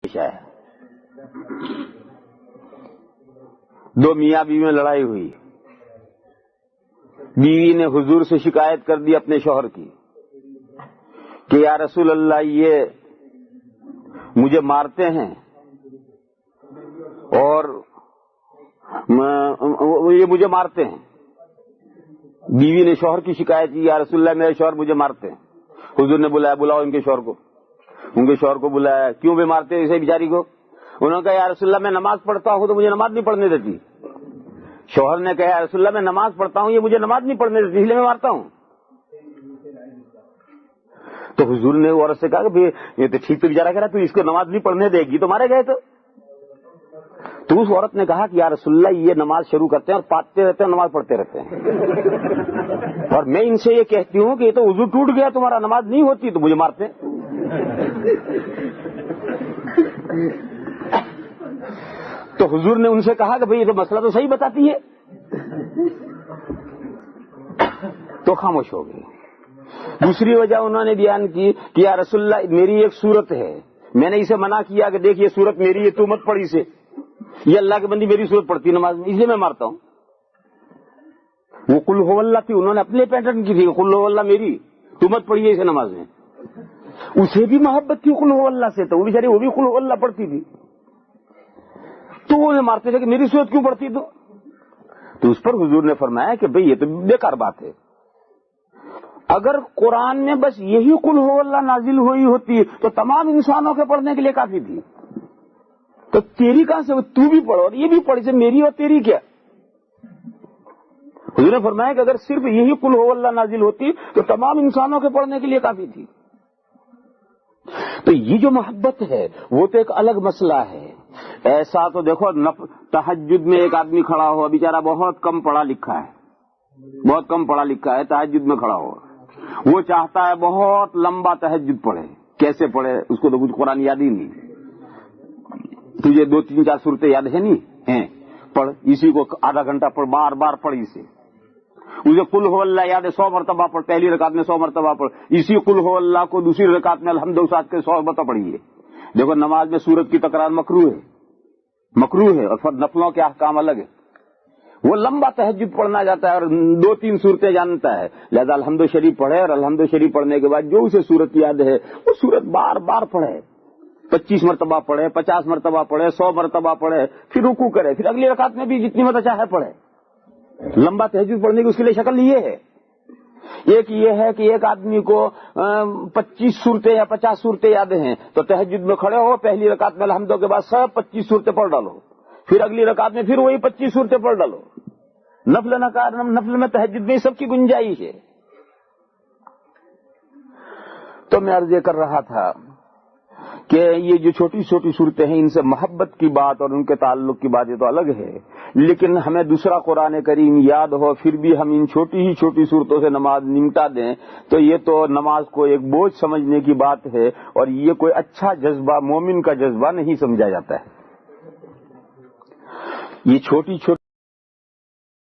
ہے دو میاں بیوی میں لڑائی ہوئی، بیوی نے حضور سے شکایت کر دی اپنے شوہر کی کہ یا رسول اللہ یہ مجھے مارتے ہیں اور یہ مجھے مارتے ہیں۔ بیوی نے شوہر کی شکایت کی، یا رسول اللہ میرے شوہر مجھے مارتے ہیں۔ حضور نے بلایا، بلاؤ ان کے شوہر کو۔ ان کے شوہر کو بلایا، کیوں بے مارتے ہیں اسے بیچاری کو؟ انہوں نے کہا یا رسول اللہ میں نماز پڑھتا ہوں تو مجھے نماز نہیں پڑھنے دیتی۔ شوہر نے کہا یا رسول اللہ میں نماز پڑھتا ہوں، یہ مجھے نماز نہیں پڑھنے دیتی، اس لیے میں مارتا ہوں۔ تو حضور نے عورت سے کہا کہ یہ تو ٹھیک تو بیچارہ کہہ رہا تو اس کو نماز نہیں پڑھنے دے گی تو مارے گئے۔ تو اس عورت نے کہا کہ یا رسول اللہ یہ نماز شروع کرتے ہیں اور پاتے رہتے ہیں، نماز پڑھتے رہتے ہیں، اور میں ان سے یہ کہتی ہوں کہ یہ تو وضو ٹوٹ گیا تمہارا، نماز نہیں ہوتی، تو مجھے مارتے ہیں۔ تو حضور نے ان سے کہا کہ بھئی یہ تو مسئلہ تو صحیح بتاتی ہے، تو خاموش ہو گئی۔ دوسری وجہ انہوں نے بیان کی کہ یا رسول اللہ میری ایک صورت ہے، میں نے اسے منع کیا کہ دیکھ یہ صورت میری ہے، تو مت پڑھ اسے، یہ اللہ کے بندی میری صورت پڑھتی نماز میں، اس لیے میں مارتا ہوں۔ وہ قل ہو اللہ تھی، انہوں نے اپنے پیٹرن کی تھی، قل ہو اللہ میری، تو مت پڑھیے اسے نماز میں۔ اسے بھی محبت تھی قل ہو اللہ سے، تو وہ بیچاری وہ بھی قل ہو اللہ پڑھتی تھی، تو وہ مارتے تھے کہ میری صورت کیوں پڑھتی تو اس پر حضور نے فرمایا کہ بھئی یہ تو بیکار بات ہے۔ اگر قرآن میں بس یہی قل ہو اللہ نازل ہوئی ہوتی تو تمام انسانوں کے پڑھنے کے لیے کافی تھی، تو تیری کہاں سے؟ تو بھی پڑھو اور یہ بھی پڑھ سے، میری اور تیری کیا؟ حضور نے فرمایا کہ اگر صرف یہی قل ہو اللہ نازل ہوتی تو تمام انسانوں کے پڑھنے کے لیے کافی تھی۔ تو یہ جو محبت ہے وہ تو ایک الگ مسئلہ ہے۔ ایسا تو دیکھو تہجد میں ایک آدمی کھڑا ہوا، بیچارہ بہت کم پڑھا لکھا ہے، بہت کم پڑھا لکھا ہے، تہجد میں کھڑا ہوا، وہ چاہتا ہے بہت لمبا تہجد پڑھے۔ کیسے پڑھے؟ اس کو تو کچھ قرآن یاد ہی نہیں۔ تجھے 2-3-4 صورتیں یاد ہے نہیں ہیں، پڑھ اسی کو آدھا گھنٹہ پڑھ، بار بار پڑھ اسے۔ اسے قل ہو اللہ یاد ہے 100 مرتبہ پڑھ، پہلی رکعت میں 100 مرتبہ پڑھ، اسی قل ہو اللہ کو دوسری رکعت میں الحمد کے 100 مرتبہ پڑھیے۔ دیکھو نماز میں سورت کی تکرار مکروہ ہے، اور نفلوں کے احکام الگ ہے۔ وہ لمبا تہجد پڑھنا جاتا ہے اور 2-3 صورتیں جانتا ہے، لہذا الحمد شریف پڑھے، اور الحمد شریف پڑھنے کے بعد جو اسے صورت یاد ہے وہ صورت بار بار پڑھے، 25 مرتبہ پڑھے، 50 مرتبہ پڑھے، 100 مرتبہ پڑھے، پھر رکوع کرے، پھر اگلی رکعت میں بھی جتنی مرتبہ چاہے پڑھے۔ لمبا تہجد پڑھنے کی اس کے لیے شکل یہ ہے۔ ایک یہ ہے کہ ایک آدمی کو 25 صورتیں یا 50 صورتیں یاد ہیں تو تہجد میں کھڑے ہو، پہلی رکعت میں الحمد کے بعد سب 25 صورتیں پڑھ ڈالو، پھر اگلی رکعت میں پھر وہی 25 صورتیں پڑھ ڈالو۔ نفل میں تہجد میں سب کی گنجائش ہے۔ تو میں عرض یہ کر رہا تھا کہ یہ جو چھوٹی چھوٹی صورتیں ہیں، ان سے محبت کی بات اور ان کے تعلق کی بات یہ تو الگ ہے، لیکن ہمیں دوسرا قرآن کریم یاد ہو پھر بھی ہم ان چھوٹی ہی چھوٹی صورتوں سے نماز نمٹا دیں تو یہ تو نماز کو ایک بوجھ سمجھنے کی بات ہے، اور یہ کوئی اچھا جذبہ، مومن کا جذبہ نہیں سمجھا جاتا ہے۔ یہ چھوٹی چھوٹی